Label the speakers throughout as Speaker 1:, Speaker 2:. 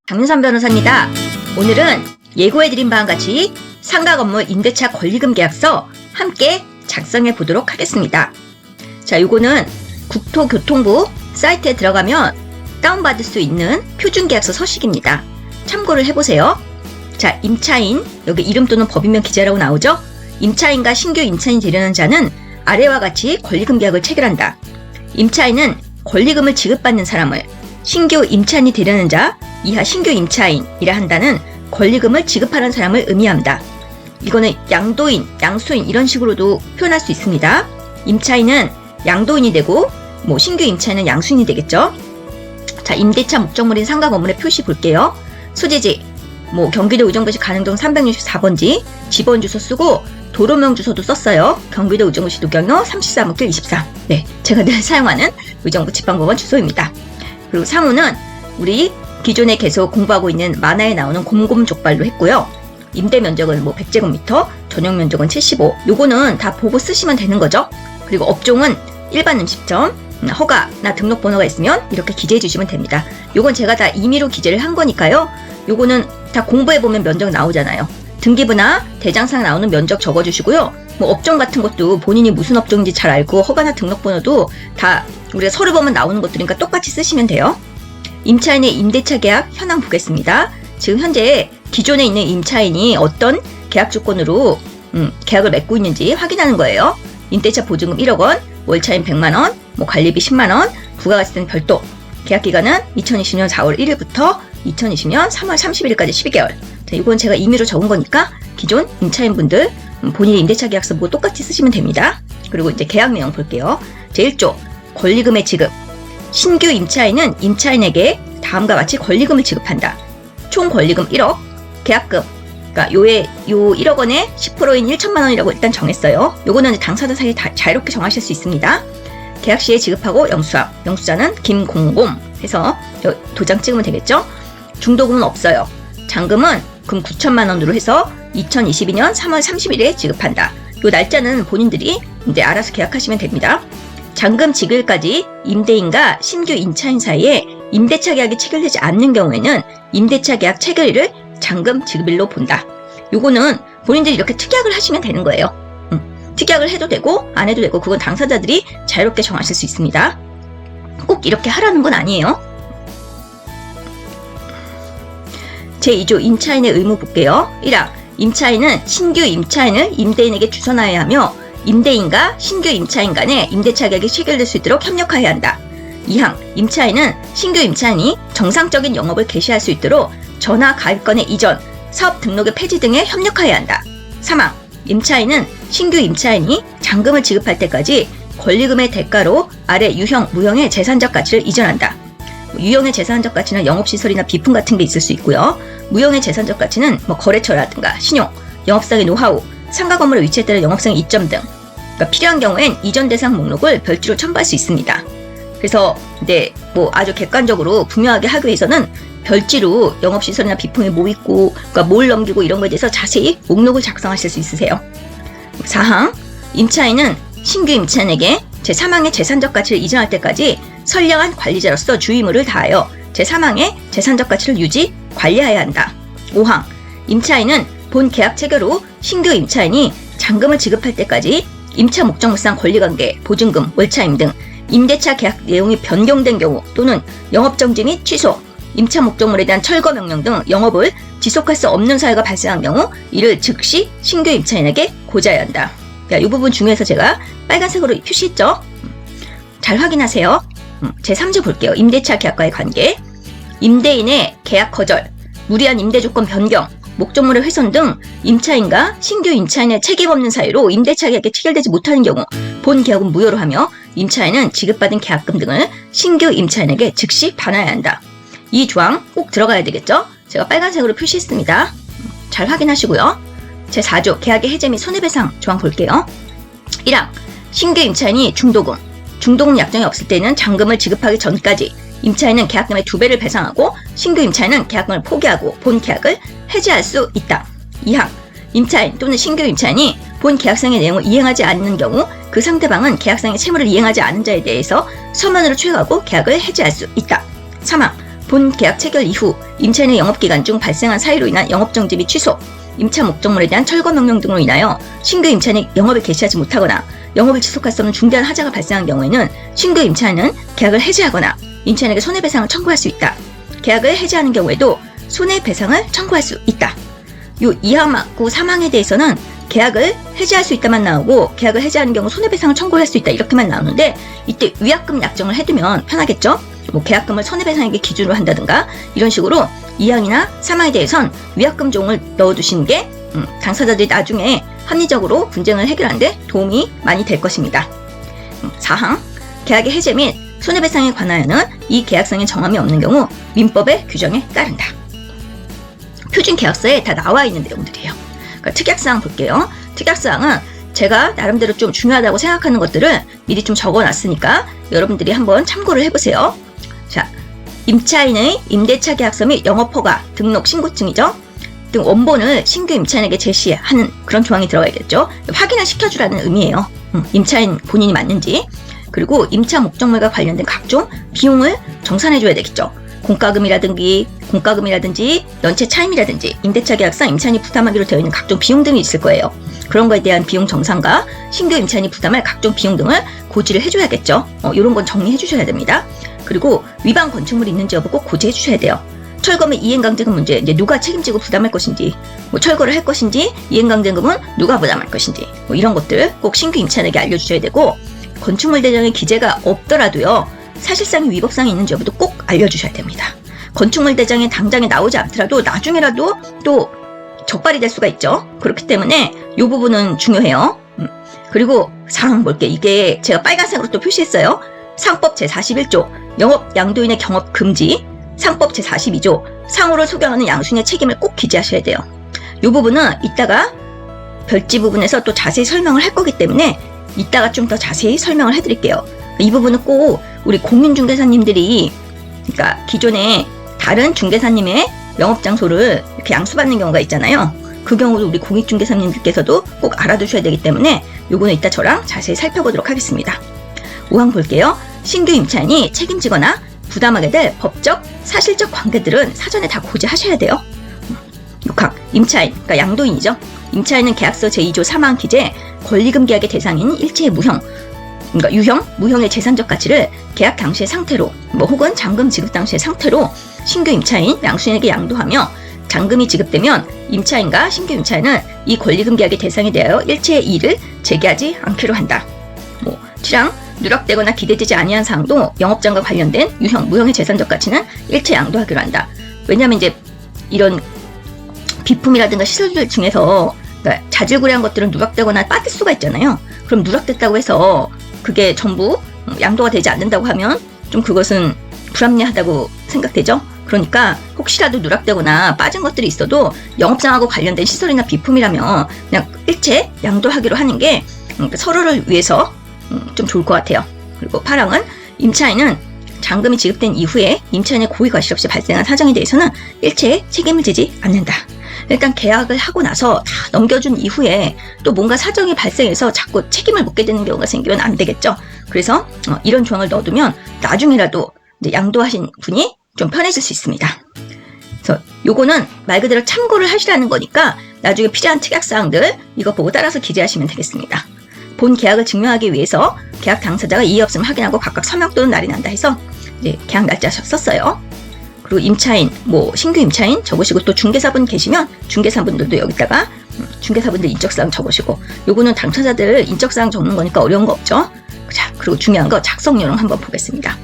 Speaker 1: 장윤선 변호사입니다. 오늘은 예고해드린 바와 같이 상가 건물 임대차 권리금 계약서 함께 작성해 보도록 하겠습니다. 자, 요거는 국토교통부 사이트에 들어가면 다운받을 수 있는 표준계약서 서식입니다. 참고를 해보세요. 자, 임차인, 여기 이름 또는 법인명 기재라고 나오죠? 임차인과 신규 임차인이 되려는 자는 아래와 같이 권리금 계약을 체결한다. 임차인은 권리금을 지급받는 사람을, 신규 임차인이 되려는 자, 이하 신규 임차인이라 한다는 권리금을 지급하는 사람을 의미합니다. 이거는 양도인, 양수인 이런 식으로도 표현할 수 있습니다. 임차인은 양도인이 되고 신규 임차인은 양수인이 되겠죠. 자, 임대차 목적물인 상가 건물의 표시 볼게요. 소재지, 경기도 의정부시 가능동 364번지, 집원 주소 쓰고 도로명 주소도 썼어요. 경기도 의정부시 노경로 33호길 23. 네, 제가 늘 사용하는 의정부 지방법원 주소입니다. 그리고 사무는 우리 기존에 계속 공부하고 있는 만화에 나오는 곰곰족발로 했고요. 임대 면적은 100제곱미터, 전용 면적은 75. 요거는 다 보고 쓰시면 되는 거죠. 그리고 업종은 일반 음식점, 허가나 등록번호가 있으면 이렇게 기재해 주시면 됩니다. 요건 제가 다 임의로 기재를 한 거니까요. 요거는 다 공부해보면 면적 나오잖아요. 등기부나 대장상 나오는 면적 적어주시고요. 업종 같은 것도 본인이 무슨 업종인지 잘 알고 허가나 등록번호도 다 우리가 서류 보면 나오는 것들이니까 똑같이 쓰시면 돼요. 임차인의 임대차 계약 현황 보겠습니다. 지금 현재 기존에 있는 임차인이 어떤 계약 조건으로 계약을 맺고 있는지 확인하는 거예요. 임대차 보증금 1억 원, 월차임 100만 원, 관리비 10만 원, 부가가치세는 별도. 계약 기간은 2020년 4월 1일부터 2020년 3월 30일까지 12개월. 자, 이건 제가 임의로 적은 거니까 기존 임차인분들 본인의 임대차 계약서 보고 똑같이 쓰시면 됩니다. 그리고 이제 계약 내용 볼게요. 제1조 권리금의 지급. 신규 임차인은 임차인에게 다음과 같이 권리금을 지급한다. 총 권리금 1억, 계약금. 그러니까 요 1억 원에 10%인 1천만 원이라고 일단 정했어요. 요거는 당사자 사이에 자유롭게 정하실 수 있습니다. 계약 시에 지급하고 영수함. 영수자는 김공곰 해서 도장 찍으면 되겠죠? 중도금은 없어요. 잔금은 금 9천만 원으로 해서 2022년 3월 30일에 지급한다. 요 날짜는 본인들이 이제 알아서 계약하시면 됩니다. 잔금 지급일까지 임대인과 신규 임차인 사이에 임대차 계약이 체결되지 않는 경우에는 임대차 계약 체결일을 잔금 지급일로 본다. 요거는 본인들이 이렇게 특약을 하시면 되는 거예요. 특약을 해도 되고 안 해도 되고 그건 당사자들이 자유롭게 정하실 수 있습니다. 꼭 이렇게 하라는 건 아니에요. 제2조 임차인의 의무 볼게요. 1항 임차인은 신규 임차인을 임대인에게 주선하여야 하며 임대인과 신규 임차인 간의 임대차 계약이 체결될 수 있도록 협력하여야 한다. 2항 임차인은 신규 임차인이 정상적인 영업을 개시할 수 있도록 전화 가입권의 이전, 사업 등록의 폐지 등에 협력하여야 한다. 3항 임차인은 신규 임차인이 잔금을 지급할 때까지 권리금의 대가로 아래 유형, 무형의 재산적 가치를 이전한다. 유형의 재산적 가치는 영업시설이나 비품 같은 게 있을 수 있고요. 무형의 재산적 가치는 거래처라든가 신용, 영업상의 노하우, 상가 건물의 위치에 따라 영업상의 이점 등 필요한 경우엔 이전 대상 목록을 별도로 첨부할 수 있습니다. 그래서 이제 아주 객관적으로 분명하게 하기 위해서는 별지로 영업시설이나 비품이 뭐 있고 뭘 넘기고 이런 거에 대해서 자세히 목록을 작성하실 수 있으세요. 4항 임차인은 신규 임차인에게 제3항의 재산적 가치를 이전할 때까지 선량한 관리자로서 주의무를 다하여 제3항의 재산적 가치를 유지, 관리해야 한다. 5항 임차인은 본 계약 체결 후 신규 임차인이 잔금을 지급할 때까지 임차 목적물상 권리관계, 보증금, 월차임 등 임대차 계약 내용이 변경된 경우 또는 영업정지 및 취소, 임차 목적물에 대한 철거 명령 등 영업을 지속할 수 없는 사유가 발생한 경우 이를 즉시 신규 임차인에게 고지해야 한다. 이 부분 중에서 제가 빨간색으로 표시했죠? 잘 확인하세요. 제3조 볼게요. 임대차 계약과의 관계. 임대인의 계약 거절, 무리한 임대 조건 변경, 목적물의 훼손 등 임차인과 신규 임차인의 책임 없는 사유로 임대차 계약이 체결되지 못하는 경우 본 계약은 무효로 하며 임차인은 지급받은 계약금 등을 신규 임차인에게 즉시 반환해야 한다. 이 조항 꼭 들어가야 되겠죠? 제가 빨간색으로 표시했습니다. 잘 확인하시고요. 제4조 계약의 해제 및 손해배상 조항 볼게요. 1항 신규 임차인이 중도금 약정이 없을 때는 잔금을 지급하기 전까지 임차인은 계약금의 2배를 배상하고 신규 임차인은 계약금을 포기하고 본 계약을 해지할 수 있다. 2항 임차인 또는 신규 임차인이 본 계약상의 내용을 이행하지 않는 경우 그 상대방은 계약상의 채무를 이행하지 않은 자에 대해서 서면으로 취하고 계약을 해지할 수 있다. 사망, 본 계약 체결 이후 임차인의 영업기간 중 발생한 사유로 인한 영업정지 및 취소, 임차 목적물에 대한 철거 명령 등으로 인하여 신규 임차인이 영업을 개시하지 못하거나 영업을 지속할 수 없는 중대한 하자가 발생한 경우에는 신규 임차인은 계약을 해지하거나 임차인에게 손해배상을 청구할 수 있다. 계약을 해지하는 경우에도 손해배상을 청구할 수 있다. 요 이하고 사망에 대해서는 계약을 해지할 수 있다만 나오고 계약을 해지하는 경우 손해배상을 청구할 수 있다 이렇게만 나오는데 이때 위약금 약정을 해두면 편하겠죠? 뭐 계약금을 손해배상액의 기준으로 한다든가 이런 식으로 이항이나 사망에 대해선 위약금 조항을 넣어두시는 게 당사자들이 나중에 합리적으로 분쟁을 해결하는데 도움이 많이 될 것입니다. 4항, 계약의 해제 및 손해배상에 관하여는 이 계약상의 정함이 없는 경우 민법의 규정에 따른다. 표준 계약서에 다 나와 있는 내용들이에요. 그러니까 특약사항 볼게요. 특약사항은 제가 나름대로 좀 중요하다고 생각하는 것들을 미리 좀 적어놨으니까 여러분들이 한번 참고를 해보세요. 자, 임차인의 임대차 계약서 및 영업허가, 등록, 신고증이죠. 등 원본을 신규 임차인에게 제시하는 그런 조항이 들어가야겠죠. 확인을 시켜주라는 의미예요. 임차인 본인이 맞는지. 그리고 임차 목적물과 관련된 각종 비용을 정산해줘야 되겠죠. 공과금이라든지 연체 차임이라든지 임대차 계약상 임차인이 부담하기로 되어 있는 각종 비용 등이 있을 거예요. 그런 거에 대한 비용 정산과 신규 임차인이 부담할 각종 비용 등을 고지를 해줘야겠죠. 이런 건 정리해 주셔야 됩니다. 그리고 위반 건축물이 있는지 여부 꼭 고지해 주셔야 돼요. 철거 및 이행강제금 문제, 이제 누가 책임지고 부담할 것인지, 뭐 철거를 할 것인지, 이행강제금은 누가 부담할 것인지, 뭐 이런 것들 꼭 신규 임차인에게 알려주셔야 되고, 건축물 대장에 기재가 없더라도요, 사실상의 위법상이 있는지 여부도 꼭 알려주셔야 됩니다. 건축물 대장에 당장에 나오지 않더라도 나중에라도 또 적발이 될 수가 있죠. 그렇기 때문에 이 부분은 중요해요. 그리고 사항 볼게. 이게 제가 빨간색으로 또 표시했어요. 상법 제41조 영업 양도인의 경업 금지, 상법 제42조 상호를 소경하는 양수인의 책임을 꼭 기재하셔야 돼요. 이 부분은 이따가 별지 부분에서 또 자세히 설명을 할 거기 때문에 이따가 좀 더 자세히 설명을 해드릴게요. 이 부분은 꼭 우리 공인중개사님들이, 그러니까 기존에 다른 중개사님의 영업장소를 이렇게 양수받는 경우가 있잖아요. 그 경우도 우리 공인중개사님들께서도 꼭 알아두셔야 되기 때문에 요거는 이따 저랑 자세히 살펴보도록 하겠습니다. 5항 볼게요. 신규 임차인이 책임지거나 부담하게 될 법적, 사실적 관계들은 사전에 다 고지하셔야 돼요. 6항, 임차인, 그러니까 양도인이죠. 임차인은 계약서 제2조 3항 기재 권리금 계약의 대상인 일체의 무형, 그러니까 유형, 무형의 재산적 가치를 계약 당시의 상태로, 뭐 혹은 잔금 지급 당시의 상태로 신규 임차인, 양수인에게 양도하며 잔금이 지급되면 임차인과 신규 임차인은 이 권리금 계약의 대상에 대하여 일체의 이의를 제기하지 않기로 한다. 뭐 7항, 누락되거나 기대되지 아니한 사항도 영업장과 관련된 유형, 무형의 재산적 가치는 일체 양도하기로 한다. 왜냐하면 이제 이런 비품이라든가 시설들 중에서 그러니까 자질구레한 것들은 누락되거나 빠질 수가 있잖아요. 그럼 누락됐다고 해서 그게 전부 양도가 되지 않는다고 하면 좀 그것은 불합리하다고 생각되죠. 그러니까 혹시라도 누락되거나 빠진 것들이 있어도 영업장하고 관련된 시설이나 비품이라면 그냥 일체 양도하기로 하는 게 서로를 위해서 좀 좋을 것 같아요. 그리고 8항은 임차인은 잔금이 지급된 이후에 임차인의 고의 과실 없이 발생한 사정에 대해서는 일체의 책임을 지지 않는다. 일단 계약을 하고 나서 다 넘겨준 이후에 또 뭔가 사정이 발생해서 자꾸 책임을 묻게 되는 경우가 생기면 안 되겠죠. 그래서 이런 조항을 넣어두면 나중에라도 이제 양도하신 분이 좀 편해질 수 있습니다. 그래서 요거는 말 그대로 참고를 하시라는 거니까 나중에 필요한 특약사항들 이거 보고 따라서 기재하시면 되겠습니다. 본 계약을 증명하기 위해서 계약 당사자가 이의 없음을 확인하고 각각 서명 또는 날인한다 해서 이제 계약 날짜 썼어요. 그리고 임차인, 뭐 신규 임차인 적으시고 또 중개사분 계시면 중개사분들도 여기다가 중개사분들 인적사항 적으시고 요거는 당사자들 인적사항 적는 거니까 어려운 거 없죠. 자, 그리고 중요한 거 작성 요령 한번 보겠습니다.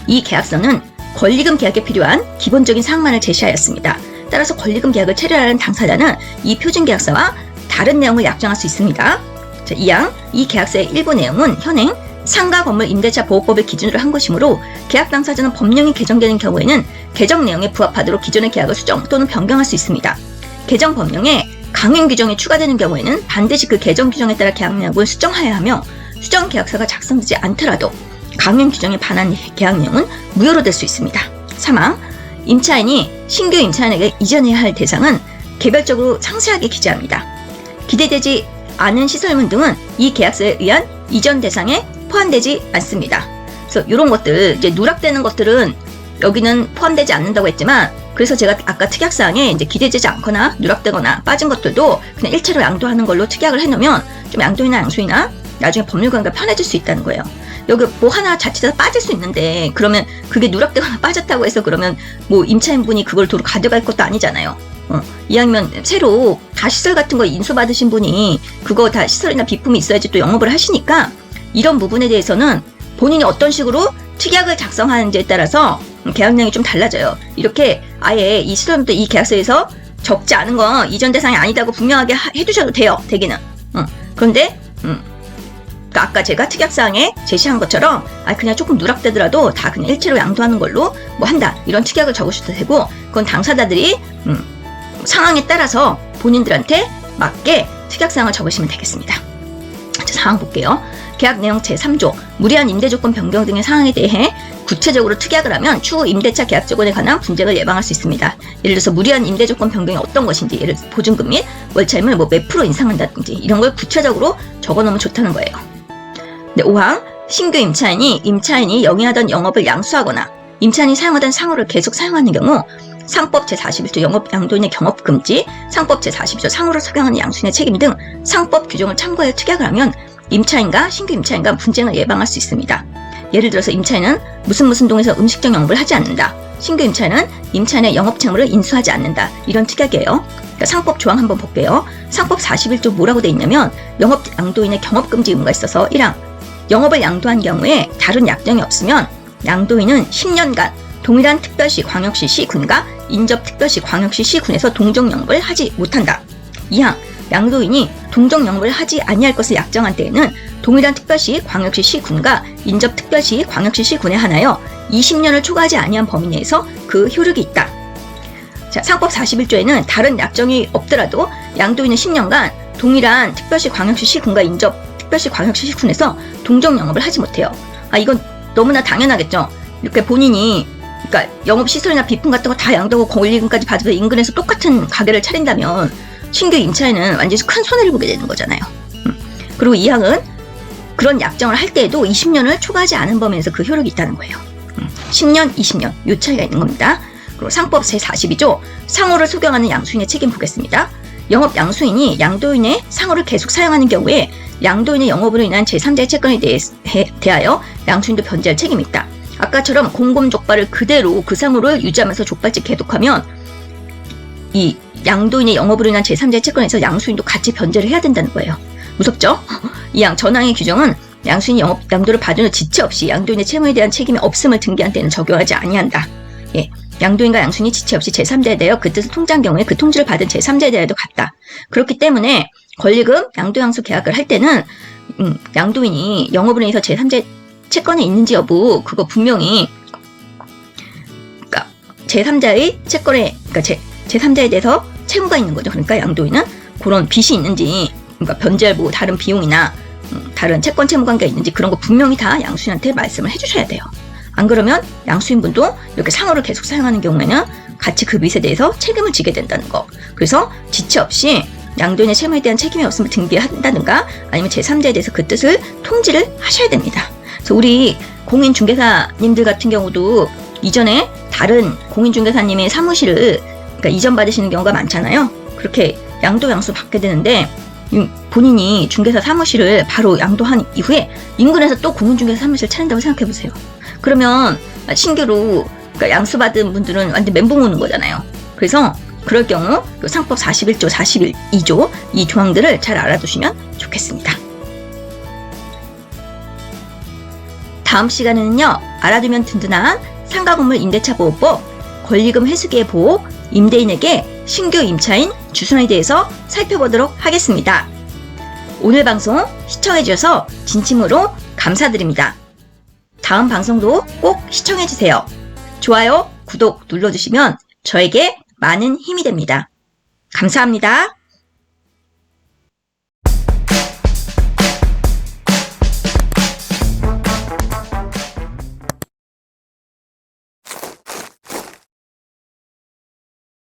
Speaker 1: 이 계약서는 권리금 계약에 필요한 기본적인 사항만을 제시하였습니다. 따라서 권리금 계약을 체결하는 당사자는 이 표준 계약서와 다른 내용을 약정할 수 있습니다. 자, 2항, 이 계약서의 일부 내용은 현행 상가 건물 임대차 보호법을 기준으로 한 것이므로 계약 당사자는 법령이 개정되는 경우에는 개정 내용에 부합하도록 기존의 계약을 수정 또는 변경할 수 있습니다. 개정 법령에 강행 규정이 추가되는 경우에는 반드시 그 개정 규정에 따라 계약 내용을 수정하여야 하며 수정 계약서가 작성되지 않더라도 강행 규정에 반한 계약 내용은 무효로 될 수 있습니다. 3항, 임차인이 신규 임차인에게 이전해야 할 대상은 개별적으로 상세하게 기재합니다. 기재되지 않은 시설물 등은 이 계약서에 의한 이전 대상에 포함되지 않습니다. 그래서 이런 것들, 이제 누락되는 것들은 여기는 포함되지 않는다고 했지만, 그래서 제가 아까 특약사항에 이제 기재되지 않거나 누락되거나 빠진 것들도 그냥 일체로 양도하는 걸로 특약을 해놓으면 좀 양도인이나 양수인이나 나중에 법률관계가 편해질 수 있다는 거예요. 여기 뭐 하나 자칫해서 빠질 수 있는데, 그러면 그게 누락되거나 빠졌다고 해서 그러면 뭐 임차인분이 그걸 도로 가져갈 것도 아니잖아요. 이왕이면 새로 다 시설 같은 거 인수받으신 분이 그거 다 시설이나 비품이 있어야지 또 영업을 하시니까, 이런 부분에 대해서는 본인이 어떤 식으로 특약을 작성하는지에 따라서 계약량이 좀 달라져요. 이렇게 아예 이 시설물도 이 계약서에서 적지 않은 건 이전 대상이 아니다고 분명하게 해두셔도 돼요. 대기는. 그런데 그러니까 아까 제가 특약사항에 제시한 것처럼 그냥 조금 누락되더라도 다 그냥 일체로 양도하는 걸로 뭐 한다, 이런 특약을 적으셔도 되고, 그건 당사자들이 상황에 따라서 본인들한테 맞게 특약사항을 적으시면 되겠습니다. 자, 사항 볼게요. 계약 내용 제3조 무리한 임대조건 변경 등의 사항에 대해 구체적으로 특약을 하면 추후 임대차 계약 조건에 관한 분쟁을 예방할 수 있습니다. 예를 들어서 무리한 임대조건 변경이 어떤 것인지, 예를 들어서 보증금 및 월차임을 뭐 몇 프로 인상한다든지 이런 걸 구체적으로 적어놓으면 좋다는 거예요. 네, 5항 신규 임차인이 영위하던 영업을 양수하거나 임차인이 사용하던 상호를 계속 사용하는 경우 상법 제41조 영업 양도인의 경업금지, 상법 제42조 상호를 소경하는 양수인의 책임 등 상법 규정을 참고하여 특약을 하면 임차인과 신규 임차인과 분쟁을 예방할 수 있습니다. 예를 들어서 임차인은 무슨 동에서 음식점 영업을 하지 않는다, 신규 임차인은 임차인의 영업 채무를 인수하지 않는다, 이런 특약이에요. 그러니까 상법 조항 한번 볼게요. 상법 41조 뭐라고 돼 있냐면, 영업 양도인의 경업금지 의무가 있어서 1항 영업을 양도한 경우에 다른 약정이 없으면 양도인은 10년간 동일한 특별시 광역시 시군과 인접특별시 광역시 시군에서 동종 영업을 하지 못한다. 2항 양도인이 동종 영업을 하지 아니할 것을 약정한 때에는 동일한 특별시 광역시 시군과 인접특별시 광역시 시군에 한하여 20년을 초과하지 아니한 범위 내에서 그 효력이 있다. 자, 상법 41조에는 다른 약정이 없더라도 양도인은 10년간 동일한 특별시 광역시 시군과 인접특별시 광역시 시군에서 동종 영업을 하지 못해요. 이건 너무나 당연하겠죠. 이렇게 본인이 그러니까 영업시설이나 비품 같은 거 다 양도하고 권리금까지 받아서 인근에서 똑같은 가게를 차린다면 신규 임차인은 완전히 큰 손해를 보게 되는 거잖아요. 그리고 이 항은 그런 약정을 할 때에도 20년을 초과하지 않은 범위에서 그 효력이 있다는 거예요. 10년, 20년 이 차이가 있는 겁니다. 그리고 상법 제42조 상호를 소경하는 양수인의 책임 보겠습니다. 영업 양수인이 양도인의 상호를 계속 사용하는 경우에 양도인의 영업으로 인한 제3자의 채권에 대하여 양수인도 변제할 책임이 있다. 아까처럼 공금족발을 그대로 그 상호를 유지하면서 족발집 개독하면 이 양도인의 영업으로 인한 제3자의 채권에서 양수인도 같이 변제를 해야 된다는 거예요. 무섭죠? 이항 전항의 규정은 양수인이 양도를 받은 후 지체 없이 양도인의 채무에 대한 책임이 없음을 등기한 때는 적용하지 아니한다. 예, 양도인과 양수인이 지체 없이 제3자에 대하여 그 뜻을 통지한 경우에 그 통지를 받은 제3자에 대하여도 같다. 그렇기 때문에 권리금 양도양수 계약을 할 때는 양도인이 영업으로 인해서 제3자의 채권에 있는지 여부 그거 분명히 그러니까 제3자의 채권에 그러니까 제3자에 대해서 채무가 있는 거죠. 그러니까 양도인은 그런 빚이 있는지 그러니까 변제할 뭐 다른 비용이나 다른 채권 채무 관계가 있는지 그런 거 분명히 다 양수인한테 말씀을 해주셔야 돼요. 안 그러면 양수인분도 이렇게 상호를 계속 사용하는 경우에는 같이 그 빚에 대해서 책임을 지게 된다는 거. 그래서 지체 없이 양도인의 채무에 대한 책임이 없음을 등기한다든가 아니면 제3자에 대해서 그 뜻을 통지를 하셔야 됩니다. 그래서 우리 공인중개사님들 같은 경우도 이전에 다른 공인중개사님의 사무실을 그러니까 이전 받으시는 경우가 많잖아요. 그렇게 양도 양수 받게 되는데 본인이 중개사 사무실을 바로 양도한 이후에 인근에서 또 공인중개사 사무실 차린다고 생각해 보세요. 그러면 신규로 그러니까 양수받은 분들은 완전 멘붕 오는 거잖아요. 그래서 그럴 경우 상법 41조, 42조 이 조항들을 잘 알아두시면 좋겠습니다. 다음 시간에는요. 알아두면 든든한 상가건물 임대차 보호법, 권리금 회수기의 보호, 임대인에게 신규 임차인 주선에 대해서 살펴보도록 하겠습니다. 오늘 방송 시청해주셔서 진심으로 감사드립니다. 다음 방송도 꼭 시청해주세요. 좋아요, 구독 눌러주시면 저에게 많은 힘이 됩니다. 감사합니다.